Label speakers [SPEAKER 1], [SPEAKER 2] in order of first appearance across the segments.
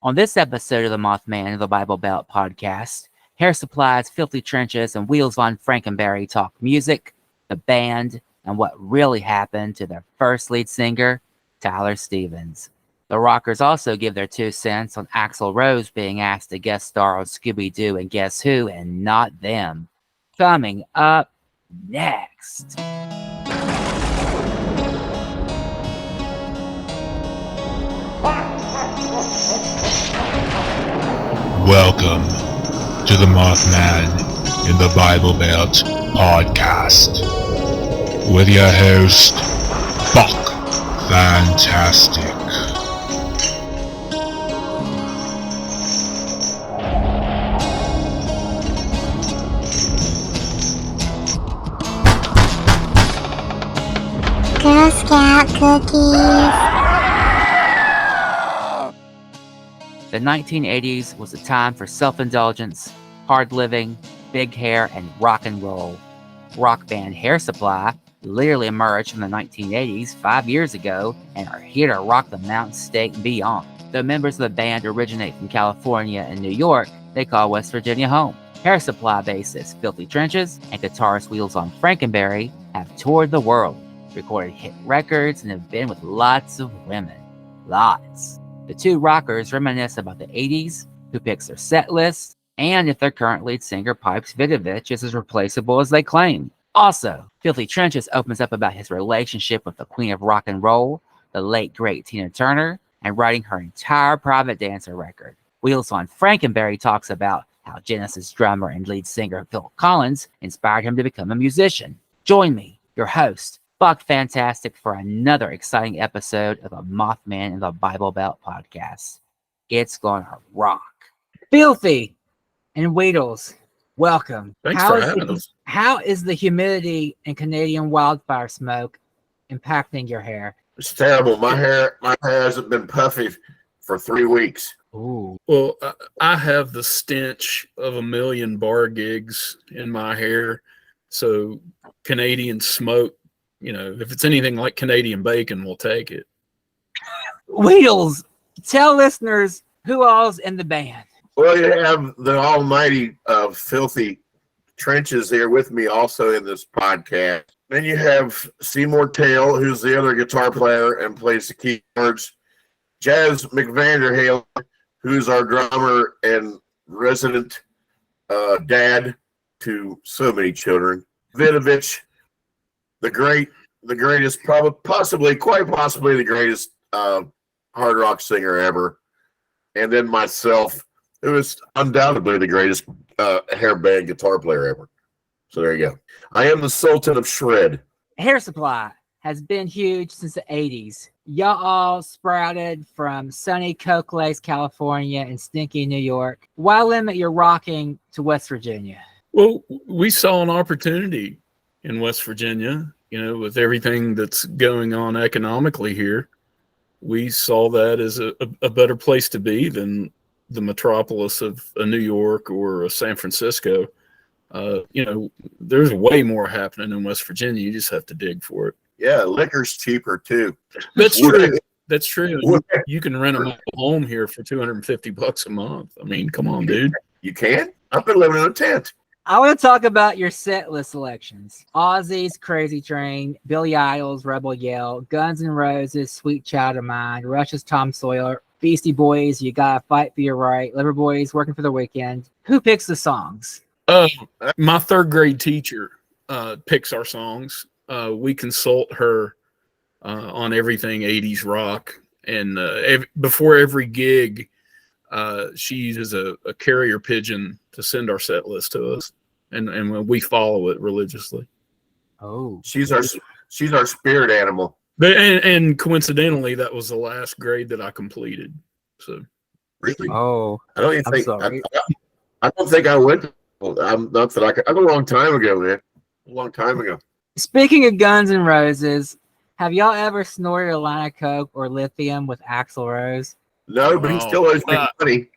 [SPEAKER 1] On this episode of the Mothman of the Bible Belt podcast, Hair Supply's Philthy Trenches and Weedles Von Frankenberry talk music, the band, and what really happened to their first lead singer, Tyler Stevens. The Rockers also give their 2 cents on Axl Rose being asked to guest star on Scooby-Doo and Guess Who, and not them. Coming up next.
[SPEAKER 2] Welcome to the Mothman in the Bible Belt podcast with your host, Buck Fantastic.
[SPEAKER 3] Girl Scout cookies.
[SPEAKER 1] The 1980s was a time for self-indulgence, hard living, big hair, and rock and roll. Rock band Hair Supply literally emerged from the 1980s 5 years ago and are here to rock the Mountain State and beyond. Though members of the band originate from California and New York, they call West Virginia home. Hair Supply bassist Philthy Trenches and guitarist Weedles Von Frankenberry have toured the world, recorded hit records, and have been with lots of women. Lots. The 2 rockers reminisce about the 80s, who picks their set list, and if their current lead singer Pipes Vidovich is as replaceable as they claim. Also, Philthy Trenches opens up about his relationship with the queen of rock and roll, the late great Tina Turner, and writing her entire Private Dancer record. Weedles Von Frankenberry talks about how Genesis drummer and lead singer Phil Collins inspired him to become a musician. Join me, your host, Buck Fantastic, for another exciting episode of the Mothman in the Bible Belt podcast. It's gonna rock. Philthy and Weedles, welcome.
[SPEAKER 4] Thanks for having us.
[SPEAKER 1] How is the humidity and Canadian wildfire smoke impacting your hair?
[SPEAKER 4] It's terrible. My hair hasn't been puffy for 3 weeks.
[SPEAKER 1] Ooh.
[SPEAKER 5] Well, I have the stench of a million bar gigs in my hair. So Canadian smoke, you know, if it's anything like Canadian bacon, we'll take it.
[SPEAKER 1] Weedles, tell listeners who all's in the band.
[SPEAKER 4] Well, you have the almighty Philthy Trenches here with me also in this podcast. Then you have Seymour Tail, who's the other guitar player and plays the keyboards. Jazz McVanderhale, who's our drummer and resident dad to so many children. Vidovich, the greatest, possibly the greatest hard rock singer ever. And then myself, who is undoubtedly the greatest hair band guitar player ever. So there you go. I am the Sultan of Shred.
[SPEAKER 1] Hair Supply has been huge since the 80s. Y'all all sprouted from sunny Coke-Lace, California and stinky New York. Why limit your rocking to West Virginia?
[SPEAKER 5] Well, we saw an opportunity in West Virginia, you know, with everything that's going on economically here. We saw that as a better place to be than the metropolis of a New York or a San Francisco. You know, there's way more happening in West Virginia. You just have to dig for it.
[SPEAKER 4] Yeah, liquor's cheaper too.
[SPEAKER 5] That's true. That's true. You can rent a home here for $250 a month. I mean, come on, dude.
[SPEAKER 4] You can? I've been living in a tent.
[SPEAKER 1] I want to talk about your set list selections. Ozzy's Crazy Train, Billy Idol's Rebel Yell, Guns N' Roses' Sweet Child of Mine, Rush's Tom Sawyer, Beastie Boys' You Gotta Fight for Your Right, Liverboys' Working for the Weekend. Who picks the songs?
[SPEAKER 5] My 3rd grade teacher picks our songs. We consult her on everything 80s rock. And before every gig, she uses a carrier pigeon to send our set list to us. And we follow it religiously.
[SPEAKER 1] Oh,
[SPEAKER 4] She's our spirit animal.
[SPEAKER 5] And coincidentally, that was the last grade that I completed. So,
[SPEAKER 4] Really?
[SPEAKER 1] oh,
[SPEAKER 4] I don't even
[SPEAKER 1] I'm
[SPEAKER 4] think
[SPEAKER 1] sorry.
[SPEAKER 4] I don't think I went. I'm not that I could. A long time ago, man. A long time ago.
[SPEAKER 1] Speaking of Guns N' Roses, have y'all ever snorted a line of coke or lithium with Axl Rose?
[SPEAKER 4] No, but he still owes me money.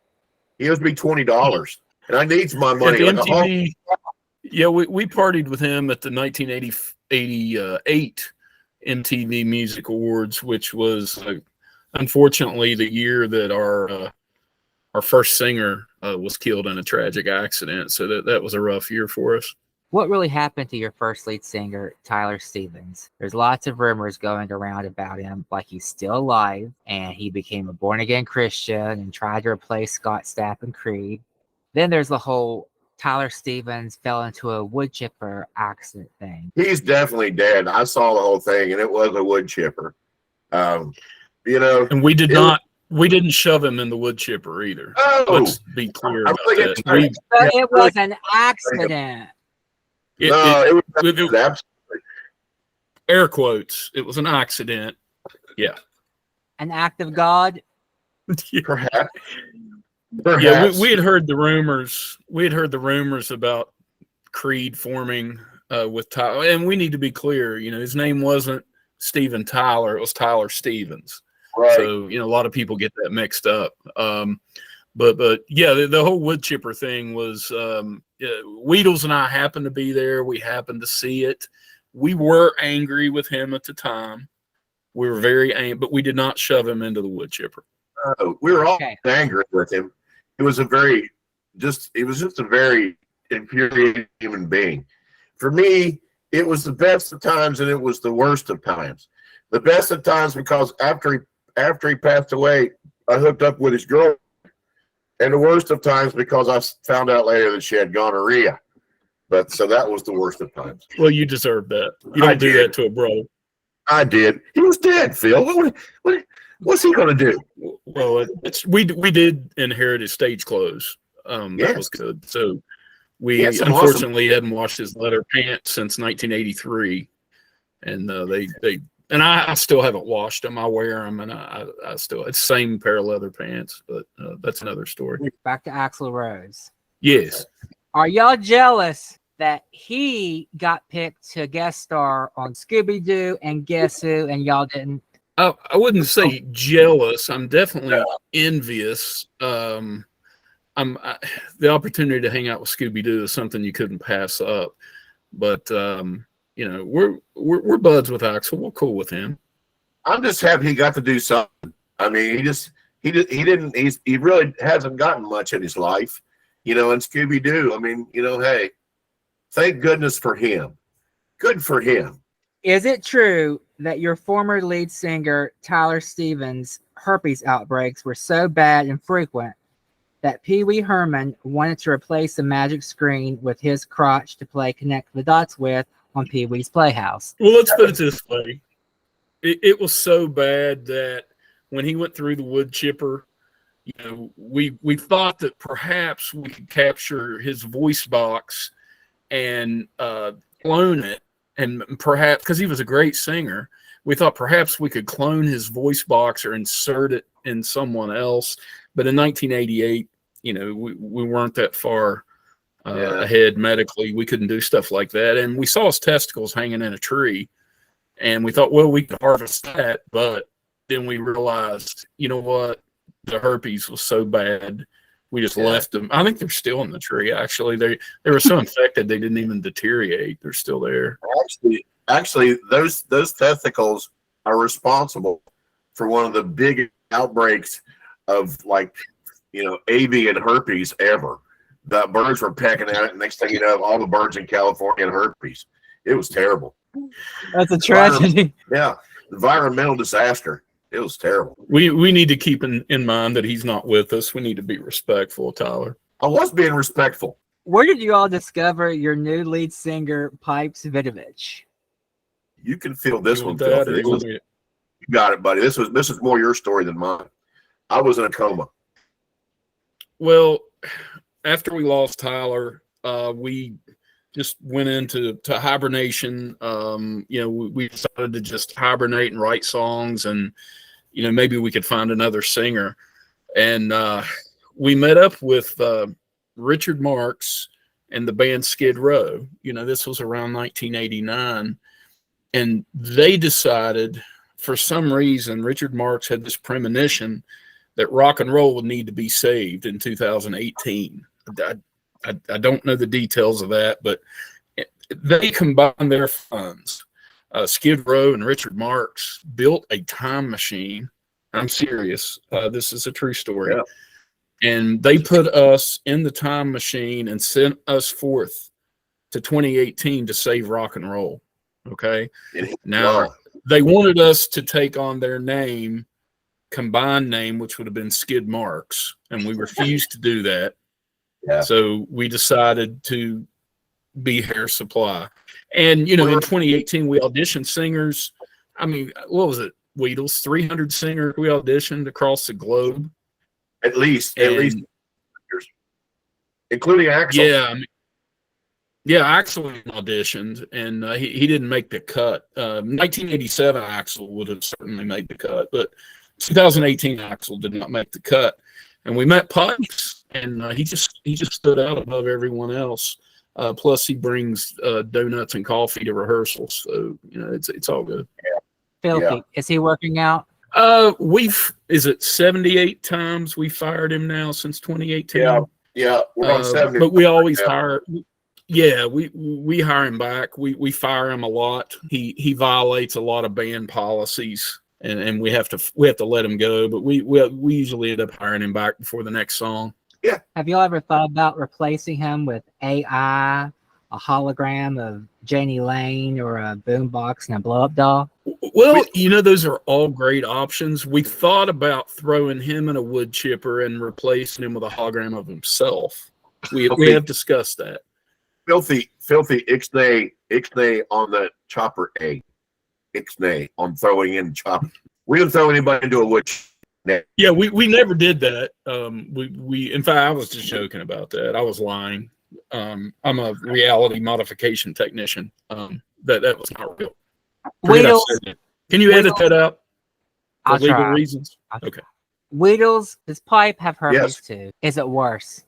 [SPEAKER 4] He owes me $20, and I needs my money.
[SPEAKER 5] At the MTV, yeah, we partied with him at the 1988 MTV Music Awards, which was unfortunately the year that our our first singer was killed in a tragic accident. So that was a rough year for us.
[SPEAKER 1] What really happened to your first lead singer, Tyler Stevens? There's lots of rumors going around about him, like he's still alive and he became a born-again Christian and tried to replace Scott Stapp and Creed. Then there's the whole Tyler Stevens fell into a wood chipper accident thing.
[SPEAKER 4] He's definitely dead. I saw the whole thing, and it was a wood chipper. And
[SPEAKER 5] we didn't shove him in the wood chipper either.
[SPEAKER 4] Oh,
[SPEAKER 5] let's be clear about that.
[SPEAKER 1] But it was an accident.
[SPEAKER 4] It was absolutely.
[SPEAKER 5] Air quotes. It was an accident. Yeah.
[SPEAKER 1] An act of God.
[SPEAKER 4] Perhaps.
[SPEAKER 5] Yeah, we had heard the rumors. We had heard the rumors about Creed forming with Tyler, and we need to be clear. His name wasn't Steven Tyler; it was Tyler Stevens.
[SPEAKER 4] Right.
[SPEAKER 5] So a lot of people get that mixed up. But yeah, the whole wood chipper thing was. Weedles and I happened to be there. We happened to see it. We were angry with him at the time. We were very angry, but we did not shove him into the wood chipper.
[SPEAKER 4] We were all angry with him. He was just a very infuriating human being. For me, it was the best of times and it was the worst of times. The best of times because after he passed away, I hooked up with his girl. And the worst of times because I found out later that she had gonorrhea. So that was the worst of times.
[SPEAKER 5] Well, you deserve that. You don't do that to a brother.
[SPEAKER 4] I did. He was dead, Phil. What's he going to do?
[SPEAKER 5] Well, we did inherit his stage clothes. That was good. So we unfortunately hadn't washed his leather pants since 1983. And and I still haven't washed them. I wear them, and I still it's the same pair of leather pants, but that's another story.
[SPEAKER 1] Back to Axl Rose.
[SPEAKER 5] Yes.
[SPEAKER 1] Are y'all jealous that he got picked to guest star on Scooby Doo and Guess Who, and y'all didn't?
[SPEAKER 5] I wouldn't say jealous. I'm definitely envious. The opportunity to hang out with Scooby Doo is something you couldn't pass up, but. We're buds with Axl. We're cool with him.
[SPEAKER 4] I'm just happy he got to do something. I mean, he really hasn't gotten much in his life, in Scooby Doo. I mean, hey, thank goodness for him. Good for him.
[SPEAKER 1] Is it true that your former lead singer Tyler Stevens' herpes outbreaks were so bad and frequent that Pee Wee Herman wanted to replace the magic screen with his crotch to play Connect the Dots with on Pee Wee's Playhouse?
[SPEAKER 5] Well, let's put it this way. It was so bad that when he went through the wood chipper, we thought that perhaps we could capture his voice box and clone it. And perhaps, because he was a great singer, we thought perhaps we could clone his voice box or insert it in someone else. But in 1988, we weren't that far ahead medically. We couldn't do stuff like that. And we saw his testicles hanging in a tree. And we thought, well, we could harvest that. But then we realized, you know what? The herpes was so bad. We just left them. I think they're still in the tree, actually. They were so infected they didn't even deteriorate. They're still there.
[SPEAKER 4] Actually, those testicles are responsible for one of the big outbreaks of avian herpes ever. The birds were pecking at it, and next thing you know, all the birds in California had herpes. It was terrible.
[SPEAKER 1] That's a tragedy.
[SPEAKER 4] Environmental disaster. It was terrible.
[SPEAKER 5] We need to keep in mind that he's not with us. We need to be respectful, Tyler.
[SPEAKER 4] I was being respectful.
[SPEAKER 1] Where did you all discover your new lead singer, Pipes Vidovich?
[SPEAKER 4] You can feel this one, Phil. You got it, buddy. This is more your story than mine. I was in a coma.
[SPEAKER 5] Well, after we lost Tyler, we just went into hibernation. We decided to just hibernate and write songs, and maybe we could find another singer. And we met up with Richard Marx and the band Skid Row. This was around 1989, and they decided, for some reason, Richard Marx had this premonition that rock and roll would need to be saved in 2018. I don't know the details of that, but they combined their funds. Skid Row and Richard Marx built a time machine. I'm serious. This is a true story. And they put us in the time machine and sent us forth to 2018 to save rock and roll. Okay. Now, they wanted us to take on their name, combined name, which would have been Skid Marks, and we refused to do that.
[SPEAKER 4] Yeah.
[SPEAKER 5] So we decided to be Hair Supply. And, you know, in 2018, we auditioned singers. I mean, what was it? Weedles, 300 singers we auditioned across the globe.
[SPEAKER 4] At least, including Axel.
[SPEAKER 5] Yeah, I mean, yeah, Axel auditioned, and he didn't make the cut. 1987 Axel would have certainly made the cut, but 2018 Axel did not make the cut. And we met Pipes, and he just stood out above everyone else. Plus, he brings donuts and coffee to rehearsals, so you know it's all good.
[SPEAKER 1] Philthy, is he working out?
[SPEAKER 5] Is it 78 times we fired him now since 2018?
[SPEAKER 4] Yeah, we're on 70.
[SPEAKER 5] But we always hire. Yeah, we hire him back. We fire him a lot. He violates a lot of band policies, and we have to let him go. But we usually end up hiring him back before the next song.
[SPEAKER 4] Yeah.
[SPEAKER 1] Have you ever thought about replacing him with AI, a hologram of Janie Lane, or a boombox and a blow-up doll?
[SPEAKER 5] Well, you know, those are all great options. We thought about throwing him in a wood chipper and replacing him with a hologram of himself. We have discussed that.
[SPEAKER 4] Philthy ixnay on the chopper A. Ixnay on throwing in chopper. We didn't throw anybody into a wood chipper.
[SPEAKER 5] Yeah, we never did that. We in fact, I was just joking about that. I was lying. I'm a reality modification technician. That was not real.
[SPEAKER 1] Weedles,
[SPEAKER 5] can you edit that out for
[SPEAKER 1] I'll
[SPEAKER 5] legal
[SPEAKER 1] try.
[SPEAKER 5] reasons? Okay.
[SPEAKER 1] Weedles, does Pipe have herpes too? Is it worse?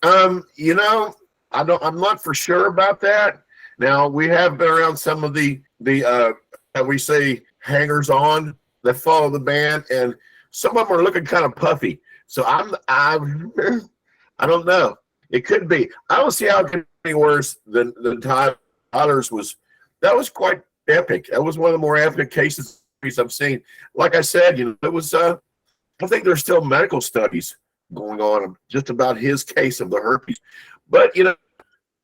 [SPEAKER 4] You know, I'm not for sure about that. Now, we have been around some of the we say hangers on that follow the band, and some of them are looking kind of puffy. So I don't know. It could be. I don't see how it could be worse than Tyler's was. That was quite epic. That was one of the more epic cases I've seen. Like I said, you know, it was. I think there's still medical studies going on just about his case of the herpes. But you know,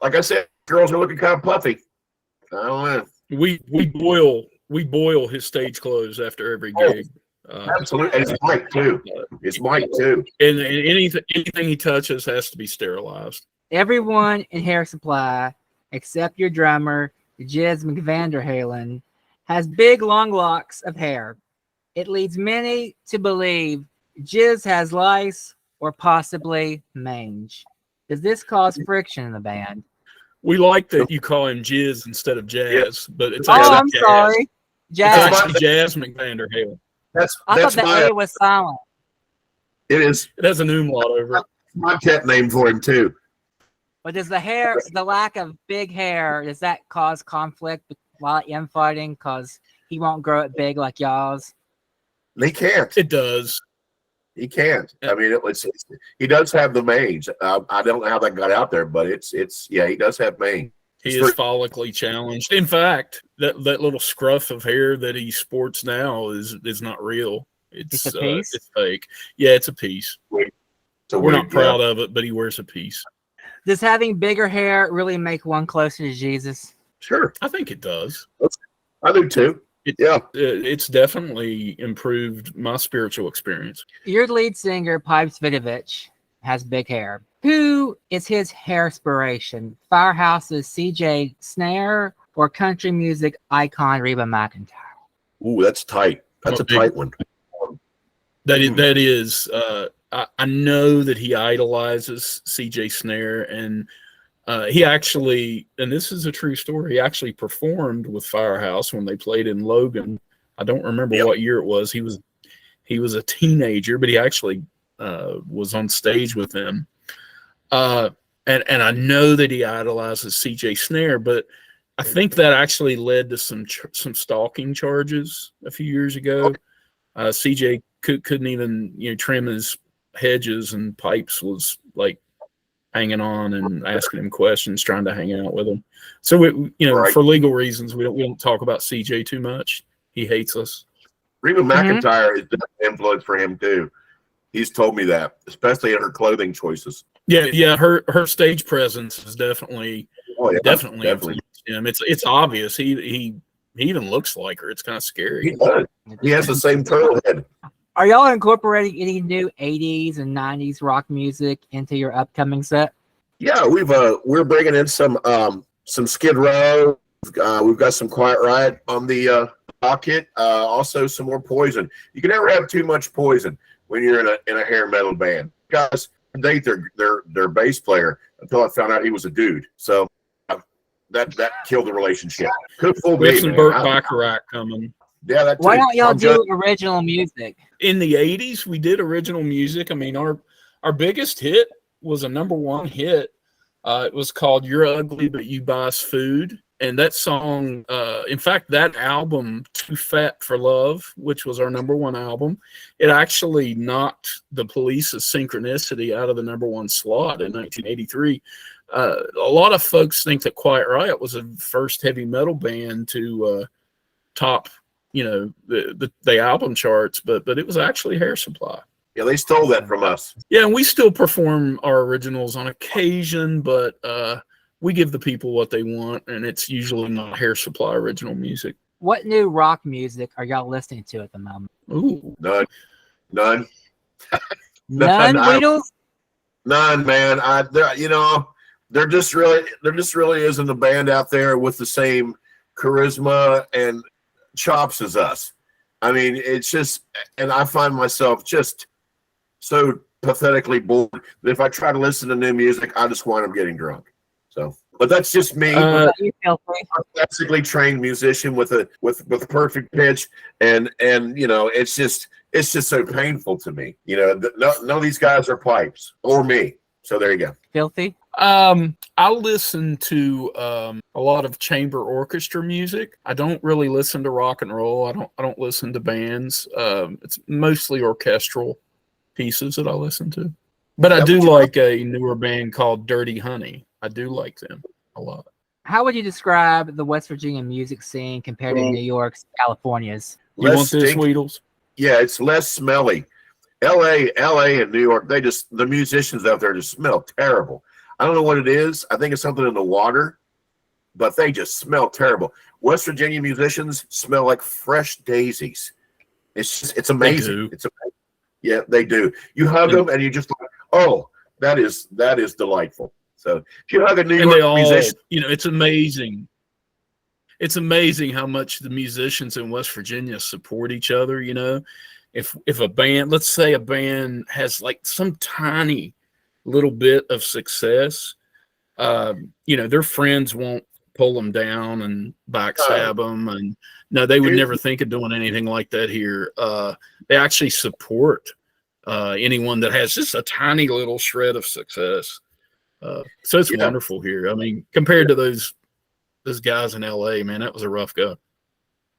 [SPEAKER 4] like I said, girls are looking kind of puffy. I don't know.
[SPEAKER 5] We boil his stage clothes after every gig.
[SPEAKER 4] Absolutely, and it's Mike too. It's Mike too.
[SPEAKER 5] And anything he touches has to be sterilized.
[SPEAKER 1] Everyone in Hair Supply, except your drummer, Jizz McVanderhalen, has big long locks of hair. It leads many to believe Jizz has lice or possibly mange. Does this cause friction in the band?
[SPEAKER 5] We like that you call him Jizz instead of Jazz, but it's
[SPEAKER 1] I'm
[SPEAKER 5] Jazz.
[SPEAKER 1] sorry. Jazz.
[SPEAKER 5] It's actually Jazz McVanderhalen.
[SPEAKER 1] I thought the A was silent.
[SPEAKER 4] It is.
[SPEAKER 5] It has an umlaut over it.
[SPEAKER 4] My cat name for him too.
[SPEAKER 1] But does the lack of big hair, does that cause conflict, a lot of infighting, because he won't grow it big like y'all's?
[SPEAKER 4] He can't.
[SPEAKER 5] It does.
[SPEAKER 4] He can't. I mean, he does have the mange. I don't know how that got out there, but it's he does have mange.
[SPEAKER 5] He is follically challenged. In fact, that little scruff of hair that he sports now is not real. It's
[SPEAKER 1] a piece?
[SPEAKER 5] It's fake. Yeah, it's a piece. We're not proud of it, but he wears a piece.
[SPEAKER 1] Does having bigger hair really make one closer to Jesus?
[SPEAKER 4] Sure.
[SPEAKER 5] I think it does.
[SPEAKER 4] I do too.
[SPEAKER 5] It's definitely improved my spiritual experience.
[SPEAKER 1] Your lead singer, Pipes Vidovich, has big hair. Who is his hair inspiration? Firehouse's CJ Snare or country music icon Reba McEntire?
[SPEAKER 4] Ooh, that's tight. That's a tight one.
[SPEAKER 5] That is. I know that he idolizes CJ Snare, and he actually, and this is a true story, he actually performed with Firehouse when they played in Logan. I don't remember what year it was. He was a teenager, but he actually was on stage with them. And I know that he idolizes CJ Snare, but I think that actually led to some stalking charges a few years ago. CJ couldn't even trim his hedges, and Pipes was like hanging on and asking him questions, trying to hang out with him. So for legal reasons, we don't talk about CJ too much. He hates us.
[SPEAKER 4] Reba McEntire is an influence for him too. He's told me that, especially in her clothing choices.
[SPEAKER 5] Yeah. Her stage presence is definitely definitely
[SPEAKER 4] definitely.
[SPEAKER 5] influenced him. It's obvious. He even looks like her. It's kind of scary.
[SPEAKER 4] He does. He has the same turtle head.
[SPEAKER 1] Are y'all incorporating any new 80s and 90s rock music into your upcoming set?
[SPEAKER 4] Yeah, we're bringing in some Skid Row. We've got some Quiet Riot on the docket. Also, some more Poison. You can never have too much Poison when you're in a hair metal band. Guys date their bass player until I found out he was a dude. So that killed the relationship. Could fool
[SPEAKER 5] We
[SPEAKER 4] me.
[SPEAKER 5] have some Burt Bacharach coming.
[SPEAKER 4] Yeah, that.
[SPEAKER 1] Why
[SPEAKER 4] too.
[SPEAKER 1] don't y'all
[SPEAKER 4] Tom
[SPEAKER 1] do
[SPEAKER 4] Jones.
[SPEAKER 1] original music?
[SPEAKER 5] In the 80s, we did original music. I mean, our biggest hit was a #1 hit. It was called "You're Ugly But You Buy Us Food," and that song, in fact, that album, "Too Fat for Love," which was our #1 album, it actually knocked the Police's Synchronicity out of the #1 slot in 1983. A lot of folks think that Quiet Riot was the first heavy metal band to top, the album charts, but it was actually Hair Supply.
[SPEAKER 4] Yeah, they stole that from us.
[SPEAKER 5] Yeah, and we still perform our originals on occasion, but we give the people what they want, and it's usually not Hair Supply original music.
[SPEAKER 1] What new rock music are y'all listening to at the moment?
[SPEAKER 5] Ooh,
[SPEAKER 4] None.
[SPEAKER 1] None,
[SPEAKER 4] I-
[SPEAKER 1] Weedles?
[SPEAKER 4] None, man. There just really isn't a band out there with the same charisma and chops as us. I mean, it's just, and I find myself just so pathetically bored that if I try to listen to new music, I just wind up getting drunk. So, but that's just me.
[SPEAKER 1] What about you, Philthy?
[SPEAKER 4] I'm a classically trained musician with perfect pitch, and it's just so painful to me. None of these guys are pipes or me. So there you go.
[SPEAKER 1] Filthy?
[SPEAKER 5] I listen to a lot of chamber orchestra music. I don't really listen to rock and roll. I don't listen to bands. It's mostly orchestral pieces that I listen to. But I do like a newer band called Dirty Honey. I do like them a lot.
[SPEAKER 1] How would you describe the West Virginia music scene compared to New York's, California's?
[SPEAKER 5] You want this, Weedles?
[SPEAKER 4] Yeah, it's less smelly. LA and New York, the musicians out there just smell terrible. I don't know what it is. I think it's something in the water, but they just smell terrible. West Virginia musicians smell like fresh daisies. It's amazing. It's amazing. Yeah, they do. You hug them and you just like, oh, that is delightful. So if you hug a New York musician,
[SPEAKER 5] it's amazing. It's amazing how much the musicians in West Virginia support each other. If a band, let's say a band has like some tiny little bit of success, their friends won't pull them down and backstab them. And no, they would never think of doing anything like that here. They actually support anyone that has just a tiny little shred of success. So it's wonderful here. I mean, compared to those guys in LA, man, that was a rough go.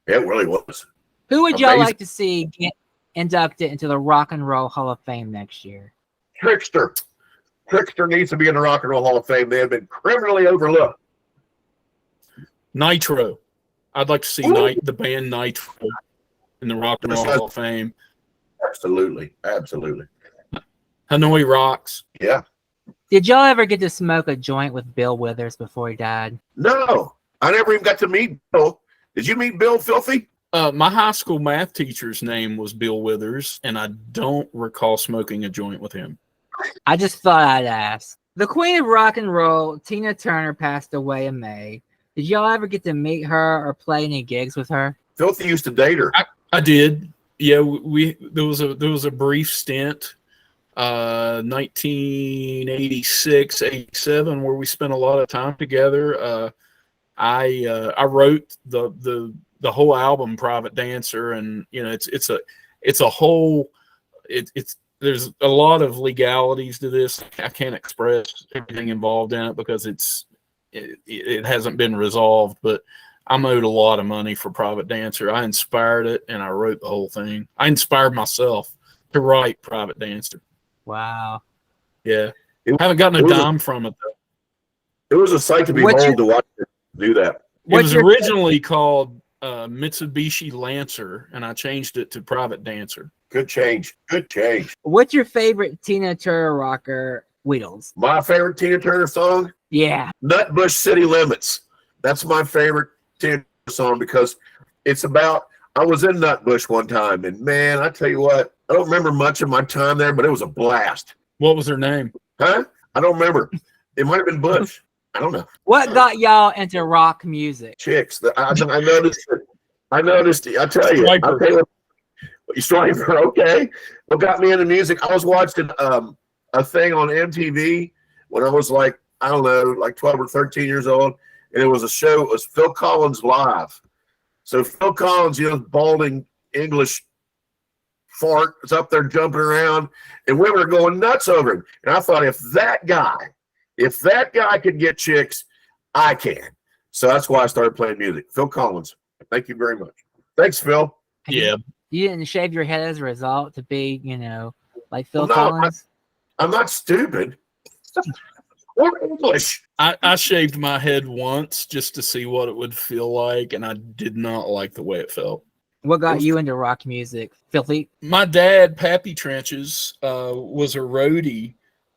[SPEAKER 4] It really was.
[SPEAKER 1] Who would y'all like to see get inducted into the Rock and Roll Hall of Fame next year?
[SPEAKER 4] Trickster needs to be in the Rock and Roll Hall of Fame. They have been criminally overlooked.
[SPEAKER 5] Nitro. I'd like to see the band Nitro in the Rock and Roll Hall of Fame.
[SPEAKER 4] Absolutely.
[SPEAKER 5] Hanoi Rocks.
[SPEAKER 4] Yeah.
[SPEAKER 1] Did y'all ever get to smoke a joint with Bill Withers before he died?
[SPEAKER 4] No. I never even got to meet Bill. Did you meet Bill, Filthy?
[SPEAKER 5] My high school math teacher's name was Bill Withers, and I don't recall smoking a joint with him.
[SPEAKER 1] I just thought I'd ask. The queen of rock and roll, Tina Turner, passed away in May. Did y'all ever get to meet her or play any gigs with her?
[SPEAKER 4] Filthy used to date her.
[SPEAKER 5] I did. Yeah, there was a brief stint, 1986, 87, where we spent a lot of time together. I wrote the whole album, Private Dancer, and it's a whole there's a lot of legalities to this. I can't express everything involved in it because it hasn't been resolved, but I'm owed a lot of money for Private Dancer. I inspired it and I wrote the whole thing. I inspired myself to write Private Dancer.
[SPEAKER 1] Wow.
[SPEAKER 5] Yeah. I haven't gotten a dime from it though.
[SPEAKER 4] It was a sight to behold to watch it do that.
[SPEAKER 5] It was originally called Mitsubishi Lancer, and I changed it to Private Dancer.
[SPEAKER 4] Good change. Good change.
[SPEAKER 1] What's your favorite Tina Turner rocker, Weedles?
[SPEAKER 4] My favorite Tina Turner song,
[SPEAKER 1] Yeah.
[SPEAKER 4] Nutbush City Limits. That's my favorite Tina Turner song because it's about, I was in Nutbush one time, and man, I tell you what, I don't remember much of my time there, but it was a blast.
[SPEAKER 5] What was her name?
[SPEAKER 4] Huh? I don't remember. It might have been Bush. I don't know.
[SPEAKER 1] What got y'all into rock music?
[SPEAKER 4] Chicks. I noticed it. I noticed it. I tell you.
[SPEAKER 5] Striper.
[SPEAKER 4] I'll tell you what, you Striper, okay. What got me into music? I was watching a thing on MTV when I was like, I don't know, like 12 or 13 years old. And it was a show. It was Phil Collins Live. So Phil Collins, balding English fart is up there jumping around, and women are going nuts over him. And I thought, if that guy could get chicks, I can. So that's why I started playing music. Phil Collins. Thank you very much. Thanks, Phil.
[SPEAKER 5] Yeah.
[SPEAKER 1] You didn't shave your head as a result to be, like Phil
[SPEAKER 4] Well, no,
[SPEAKER 1] Collins?
[SPEAKER 4] I'm not stupid. Or English.
[SPEAKER 5] I shaved my head once just to see what it would feel like, and I did not like the way it felt.
[SPEAKER 1] What got you into rock music? Philthy?
[SPEAKER 5] My dad, Philthy Trenches, was a roadie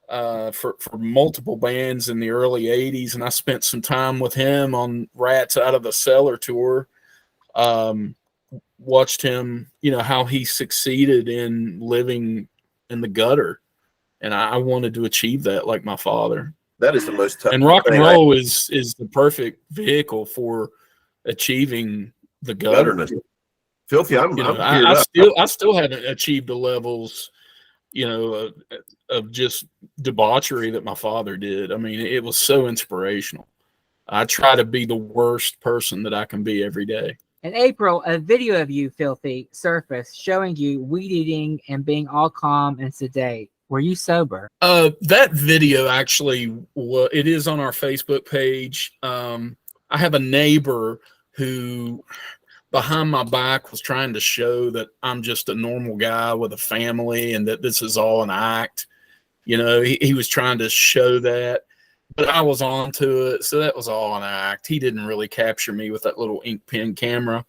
[SPEAKER 5] for multiple bands in the early 80s, and I spent some time with him on Rats Out of the Cellar tour. Watched him, how he succeeded in living in the gutter, and I wanted to achieve that like my father.
[SPEAKER 4] That is the most tough.
[SPEAKER 5] And rock and roll is the perfect vehicle for achieving the gutter.
[SPEAKER 4] Filthy,
[SPEAKER 5] I still haven't achieved the levels, of just debauchery that my father did. I mean, it was so inspirational. I try to be the worst person that I can be every day.
[SPEAKER 1] In April, a video of you, Philthy, surfaced showing you weed eating and being all calm and sedate. Were you sober?
[SPEAKER 5] That video actually, it is on our Facebook page. I have a neighbor who, behind my back, was trying to show that I'm just a normal guy with a family and that this is all an act. He was trying to show that, but I was onto it, so that was all an act. He didn't really capture me with that little ink pen camera,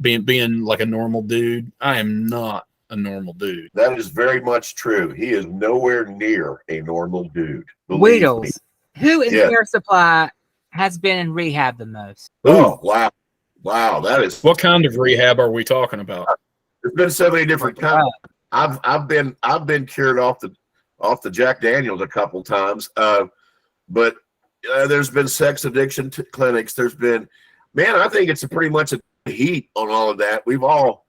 [SPEAKER 5] being like a normal dude. I am not a normal dude.
[SPEAKER 4] That is very much true. He is nowhere near a normal dude.
[SPEAKER 1] Weedles, who in Hair Supply has been in rehab the most?
[SPEAKER 4] Oh, wow. Wow, that is.
[SPEAKER 5] What kind of rehab are we talking about?
[SPEAKER 4] There's been so many different kinds. I've been cured off the Jack Daniels a couple times, but there's been sex addiction clinics. There's been, man, I think it's pretty much a heat on all of that. We've all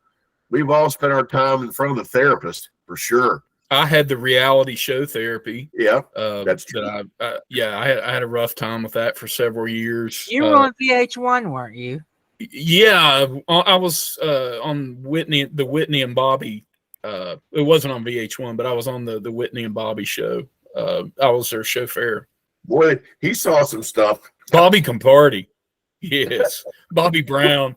[SPEAKER 4] spent our time in front of the therapist for sure.
[SPEAKER 5] I had the reality show therapy.
[SPEAKER 4] Yeah, that's true.
[SPEAKER 5] I had a rough time with that for several years.
[SPEAKER 1] You were on VH1, weren't you?
[SPEAKER 5] Yeah, I was on the Whitney and Bobby. It wasn't on VH1, but I was on the Whitney and Bobby show. I was their chauffeur.
[SPEAKER 4] Boy, he saw some stuff.
[SPEAKER 5] Bobby can party. Yes, Bobby Brown.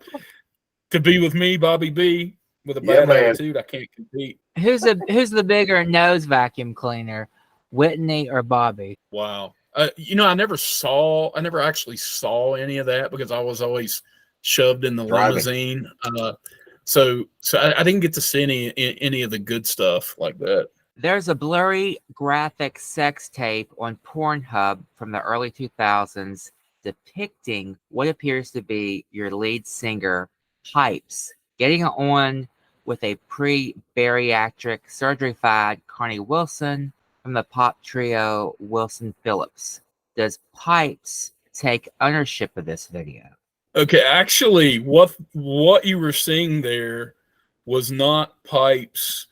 [SPEAKER 5] To be with me, Bobby B. With a bad attitude, I can't compete.
[SPEAKER 1] Who's the bigger nose vacuum cleaner, Whitney or Bobby?
[SPEAKER 5] Wow. I never actually saw any of that because I was always shoved in the limousine. So I didn't get to see any of the good stuff like that.
[SPEAKER 1] There's a blurry graphic sex tape on Pornhub from the early 2000s depicting what appears to be your lead singer, Pipes, getting it on with a pre-bariatric surgery-fied Carney Wilson from the pop trio Wilson Phillips. Does Pipes take ownership of this video?
[SPEAKER 5] Okay, actually, what you were seeing there was not Pipes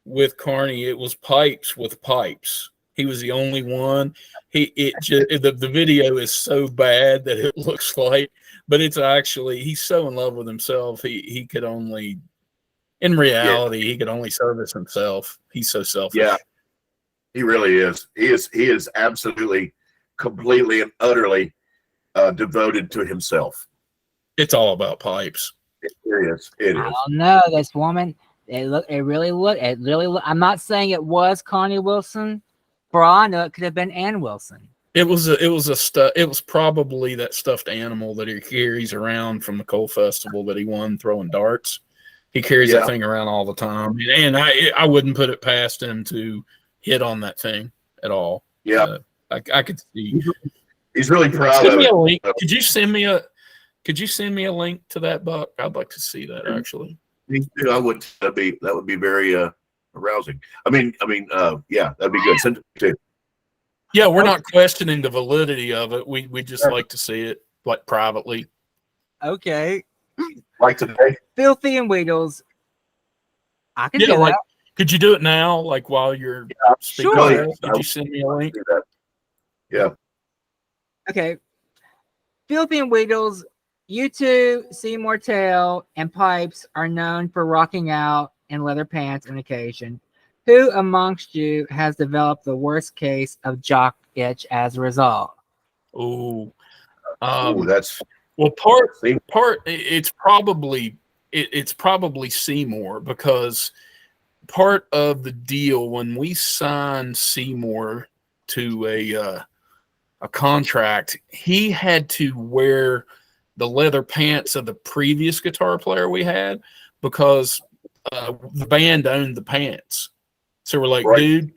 [SPEAKER 5] with Carney. It was Pipes with Pipes. He was the only one. The video is so bad that it looks like, but it's actually, he's so in love with himself. He could only, in reality, he could only service himself. He's so selfish.
[SPEAKER 4] Yeah, he really is. He is absolutely, completely and utterly devoted to himself.
[SPEAKER 5] It's all about Pipes.
[SPEAKER 4] It is. It is.
[SPEAKER 1] I don't know. This woman, it really looked. I'm not saying it was Connie Wilson. For all I know, it could have been Ann Wilson.
[SPEAKER 5] It was probably that stuffed animal that he carries around from the coal festival that he won throwing darts. He carries
[SPEAKER 4] Yeah.
[SPEAKER 5] that thing around all the time, and I wouldn't put it past him to hit on that thing at all.
[SPEAKER 4] Yeah.
[SPEAKER 5] I could see.
[SPEAKER 4] He's really proud
[SPEAKER 5] Send
[SPEAKER 4] of
[SPEAKER 5] me
[SPEAKER 4] it.
[SPEAKER 5] a link. Could you send me a link to that, Buck? I'd like to see that actually.
[SPEAKER 4] I would. That would be very arousing. I mean, yeah, that'd be good. Send it to.
[SPEAKER 5] Yeah, we're not questioning the validity of it. We just like to see it like privately.
[SPEAKER 1] Okay.
[SPEAKER 4] Like today.
[SPEAKER 1] Philthy and Weedles. I can
[SPEAKER 5] Yeah,
[SPEAKER 1] do
[SPEAKER 5] like
[SPEAKER 1] that.
[SPEAKER 5] could you do it now? Like while you're speaking?
[SPEAKER 1] Sure.
[SPEAKER 5] Could you send me a link?
[SPEAKER 4] Do that. Yeah.
[SPEAKER 1] Okay. Philthy and Weedles, you two, Seymour Tail, and Pipes are known for rocking out in leather pants on occasion. Who amongst you has developed the worst case of jock itch as a result?
[SPEAKER 5] Oh,
[SPEAKER 4] That's
[SPEAKER 5] well, part. It's probably Seymour, because part of the deal when we signed Seymour to a contract, he had to wear the leather pants of the previous guitar player we had, because the band owned the pants. So we're like,
[SPEAKER 4] right.
[SPEAKER 5] dude,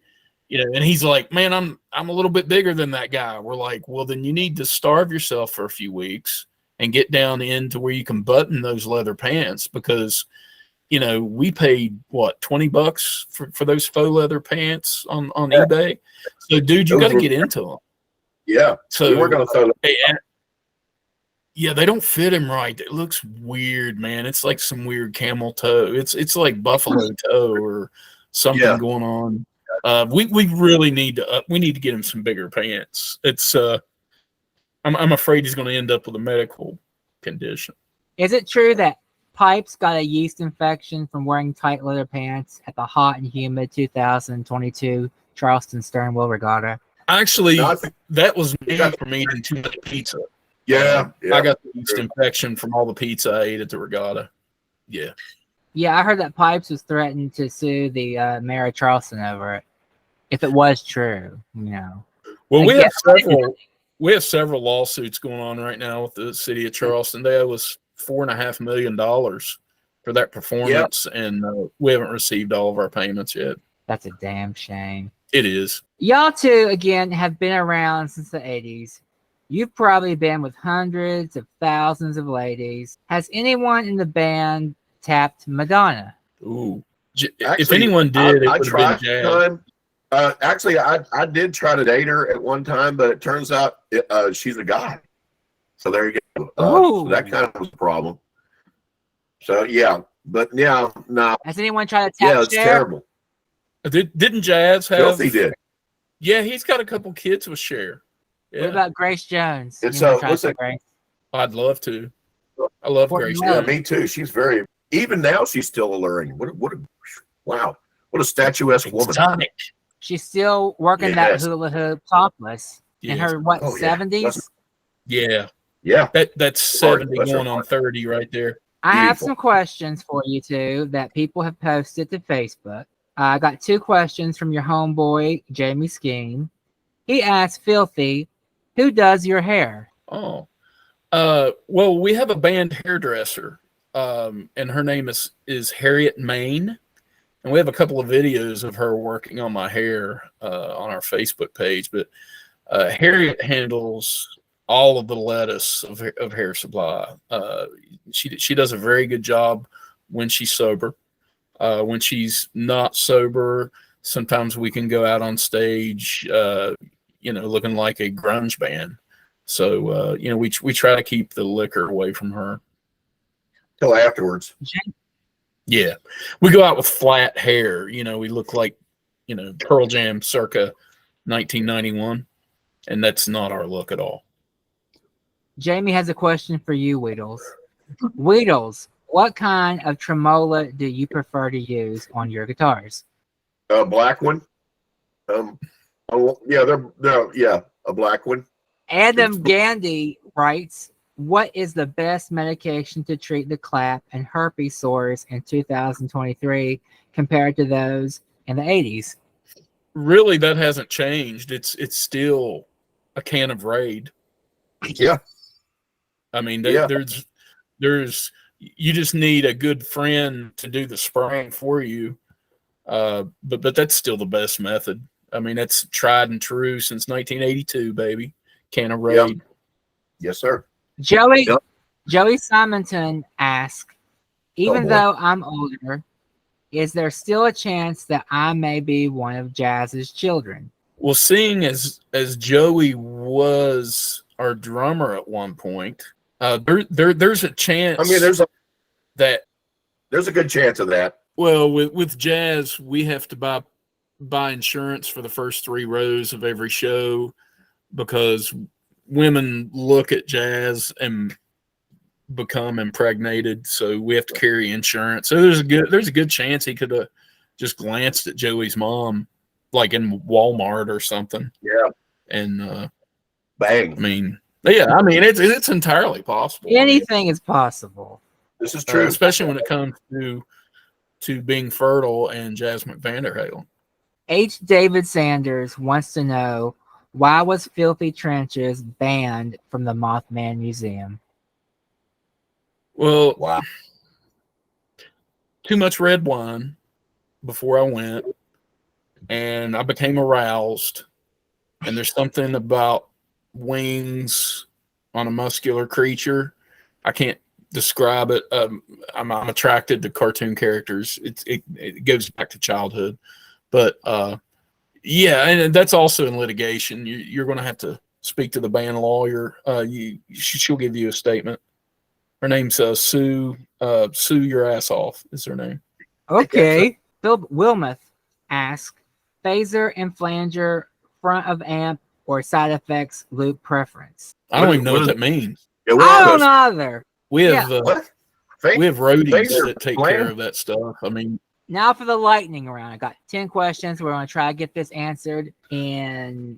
[SPEAKER 5] and he's like, man, I'm a little bit bigger than that guy. We're like, well, then you need to starve yourself for a few weeks and get down into where you can button those leather pants, because we paid what, $20 for those faux leather pants on eBay. So dude, you got to get into them.
[SPEAKER 4] Yeah.
[SPEAKER 5] So
[SPEAKER 4] we're gonna throw
[SPEAKER 5] yeah, they don't fit him right. It looks weird, man. It's like some weird camel toe. It's like buffalo toe or something going on. We really need to get him some bigger pants. It's I'm afraid he's going to end up with a medical condition.
[SPEAKER 1] Is it true that Pipes got a yeast infection from wearing tight leather pants at the hot and humid 2022 Charleston Sternwell Regatta?
[SPEAKER 5] Actually, that was me from eating too much pizza.
[SPEAKER 4] Yeah.
[SPEAKER 5] I got the yeast infection from all the pizza I ate at the regatta. Yeah.
[SPEAKER 1] Yeah, I heard that Pipes was threatened to sue the mayor of Charleston over it, if it was true.
[SPEAKER 5] Well, we have several lawsuits going on right now with the city of Charleston. They owe us $4.5 million for that performance, and we haven't received all of our payments yet.
[SPEAKER 1] That's a damn shame.
[SPEAKER 5] It is.
[SPEAKER 1] Y'all two, again, have been around since the 80s. You've probably been with hundreds of thousands of ladies. Has anyone in the band tapped Madonna?
[SPEAKER 5] Ooh.
[SPEAKER 4] Actually,
[SPEAKER 5] if anyone did, it
[SPEAKER 4] I
[SPEAKER 5] would
[SPEAKER 4] tried
[SPEAKER 5] have been Jazz.
[SPEAKER 4] Actually, I did try to date her at one time, but it turns out she's a guy. So there you go. So that kind of was a problem. So yeah, but yeah, no.
[SPEAKER 1] Has anyone tried to tap
[SPEAKER 4] Yeah, it's
[SPEAKER 1] Cher?
[SPEAKER 4] terrible.
[SPEAKER 5] Didn't Jazz have?
[SPEAKER 4] Philthy did.
[SPEAKER 5] Yeah, he's got a couple kids with Cher. Yeah.
[SPEAKER 1] What about Grace Jones?
[SPEAKER 4] It's
[SPEAKER 1] Anyone tried
[SPEAKER 4] listen,
[SPEAKER 1] to Grace?
[SPEAKER 5] I'd love to. I love Grace.
[SPEAKER 4] Yeah, me too. She's very. Even now, she's still alluring. Wow! What a statuesque woman.
[SPEAKER 5] Exotic.
[SPEAKER 1] She's still working that hula hoop topless in her 70s.
[SPEAKER 5] Yeah.
[SPEAKER 4] Yeah.
[SPEAKER 5] That's 70 going on 30 right there.
[SPEAKER 1] I have some questions for you two that people have posted to Facebook. I got 2 questions from your homeboy Jamie Skeen. He asked Philthy, "Who does your hair?"
[SPEAKER 5] Oh, well, we have a band hairdresser, and her name is Harriet Main, and we have a couple of videos of her working on my hair on our Facebook page. But Harriet handles all of the lettuce of hair supply. She does a very good job when she's sober. When she's not sober, sometimes we can go out on stage, looking like a grunge band. So, we try to keep the liquor away from her.
[SPEAKER 4] Till afterwards.
[SPEAKER 5] Yeah. We go out with flat hair. We look like, Pearl Jam circa 1991. And that's not our look at all.
[SPEAKER 1] Jamie has a question for you, Weedles. Weedles, what kind of tremolo do you prefer to use on your guitars?
[SPEAKER 4] A black one. A black one.
[SPEAKER 1] Adam Gandy writes, "What is the best medication to treat the clap and herpes sores in 2023 compared to those in the 80s?"
[SPEAKER 5] Really, that hasn't changed. It's still a can of Raid.
[SPEAKER 4] Yeah.
[SPEAKER 5] I mean, there's You just need a good friend to do the spraying for you. But that's still the best method. I mean, that's tried and true since 1982, baby. Can of Raid.
[SPEAKER 4] Yep. Yes, sir.
[SPEAKER 1] Joey
[SPEAKER 4] Yep.
[SPEAKER 1] Joey Simonton asks, even
[SPEAKER 4] boy.
[SPEAKER 1] though I'm older, is there still a chance that I may be one of Jazz's children?
[SPEAKER 5] Well, seeing as Joey was our drummer at one point, there's a chance.
[SPEAKER 4] I mean, there's
[SPEAKER 5] a
[SPEAKER 4] good chance of that.
[SPEAKER 5] Well, with Jazz, we have to buy insurance for the first 3 rows of every show because women look at Jazz and become impregnated, so we have to carry insurance. So there's a good chance he could have just glanced at Joey's mom, like in Walmart or something.
[SPEAKER 4] Yeah,
[SPEAKER 5] and
[SPEAKER 4] bang.
[SPEAKER 5] I mean, it's entirely possible.
[SPEAKER 1] Anything is possible.
[SPEAKER 4] This is true,
[SPEAKER 5] especially when it comes to being fertile and Jasmine Vanderhalen.
[SPEAKER 1] H. David Sanders wants to know, why was Philthy Trenches banned from the Mothman Museum?
[SPEAKER 5] Well,
[SPEAKER 4] wow.
[SPEAKER 5] Too much red wine before I went, and I became aroused. And there's something about wings on a muscular creature. I can't describe it. I'm attracted to cartoon characters. It goes back to childhood. But yeah, and that's also in litigation. You're going to have to speak to the band lawyer. She'll give you a statement. Her name's Sue. Sue your ass off is her name.
[SPEAKER 1] Okay. Phil Wilmoth asks, phaser and flanger, front of amp, or side effects loop preference?
[SPEAKER 5] I don't even know what that means.
[SPEAKER 4] Yeah,
[SPEAKER 1] I don't either.
[SPEAKER 5] We have we have roadies
[SPEAKER 4] Phaser,
[SPEAKER 5] that take
[SPEAKER 4] flanger?
[SPEAKER 5] care of that stuff. I mean,
[SPEAKER 1] Now for the lightning round. I got 10 questions. We're going to try to get this answered in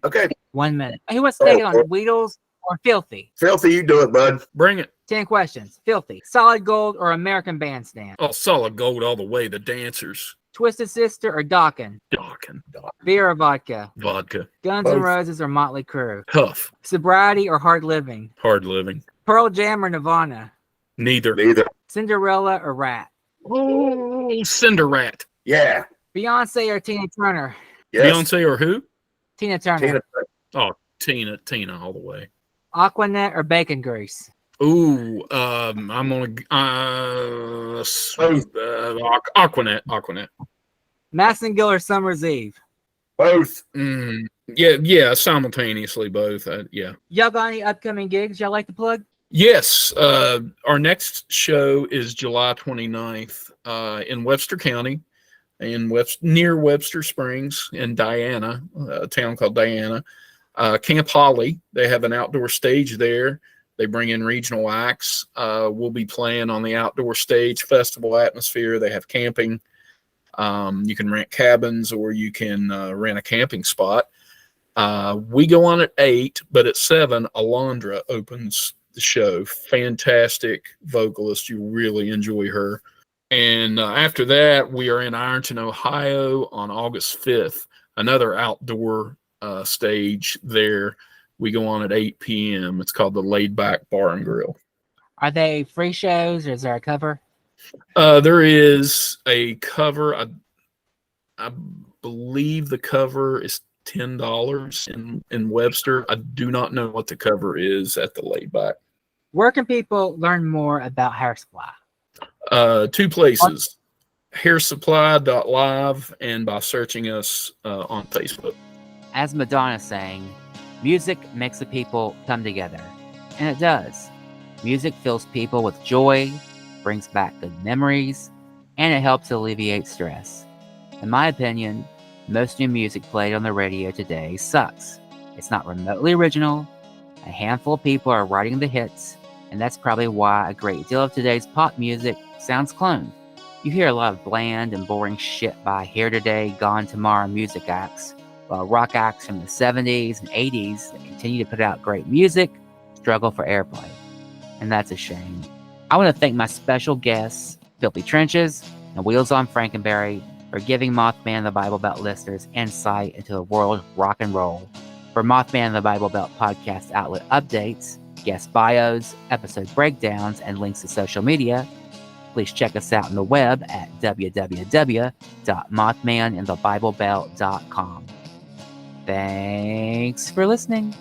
[SPEAKER 1] 1 minute. Who wants to take it on, Weedles or Philthy?
[SPEAKER 4] Philthy, you do it, bud.
[SPEAKER 5] bring it.
[SPEAKER 1] 10 questions. Filthy. Solid Gold or American Bandstand?
[SPEAKER 5] Oh, solid gold all the way. The dancers.
[SPEAKER 1] Twisted Sister or Dawkins?
[SPEAKER 5] Dawkins.
[SPEAKER 1] Beer or vodka?
[SPEAKER 5] Vodka.
[SPEAKER 1] Guns
[SPEAKER 4] Both.
[SPEAKER 1] N' Roses or Motley Crue?
[SPEAKER 5] Tough.
[SPEAKER 1] Sobriety or hard living?
[SPEAKER 5] Hard living.
[SPEAKER 1] Pearl Jam or Nirvana?
[SPEAKER 5] Neither.
[SPEAKER 1] Cinderella or Rat?
[SPEAKER 5] Oh, Cinderrat.
[SPEAKER 4] Yeah.
[SPEAKER 1] Beyonce or Tina Turner?
[SPEAKER 4] Yes.
[SPEAKER 5] Beyonce or who?
[SPEAKER 1] Tina Turner.
[SPEAKER 5] Oh, Tina all the way.
[SPEAKER 1] Aquanet or Bacon Grease?
[SPEAKER 5] Ooh, I'm gonna Aquanet.
[SPEAKER 1] Massengill or Summer's Eve?
[SPEAKER 4] Both.
[SPEAKER 5] Yeah, simultaneously both. Yeah.
[SPEAKER 1] Y'all got any upcoming gigs y'all like to plug?
[SPEAKER 5] Yes, our next show is July 29th in Webster County, near Webster Springs in Diana, a town called Diana. Camp Holly, they have an outdoor stage there. They bring in regional acts. We'll be playing on the outdoor stage, festival atmosphere. They have camping. You can rent cabins or you can rent a camping spot. We go on at 8, but at 7, Alondra opens the show. Fantastic vocalist. You really enjoy her. And after that, we are in Ironton, Ohio on August 5th. Another outdoor stage there. We go on at 8 p.m. It's called the Laid Back Bar and Grill.
[SPEAKER 1] Are they free shows or is there a cover?
[SPEAKER 5] There is a cover. I believe the cover is $10 in Webster. I do not know what the cover is at the Laid Back.
[SPEAKER 1] Where can people learn more about Hair Supply?
[SPEAKER 5] 2 places. hairsupply.live and by searching us on Facebook.
[SPEAKER 1] As Madonna's saying, music makes the people come together. And it does. Music fills people with joy, brings back good memories, and it helps alleviate stress. In my opinion, most new music played on the radio today sucks. It's not remotely original. A handful of people are writing the hits, and that's probably why a great deal of today's pop music sounds cloned. You hear a lot of bland and boring shit by Here Today, Gone Tomorrow music acts, while rock acts from the 70s and 80s that continue to put out great music struggle for airplay. And that's a shame. I want to thank my special guests, Philthy Trenches and Weedles Von Frankenberry, for giving Mothman the Bible Belt listeners insight into the world of rock and roll. For Mothman the Bible Belt podcast outlet updates, guest bios, episode breakdowns, and links to social media, Please check us out on the web at www.mothmaninthebiblebelt.com. Thanks for listening.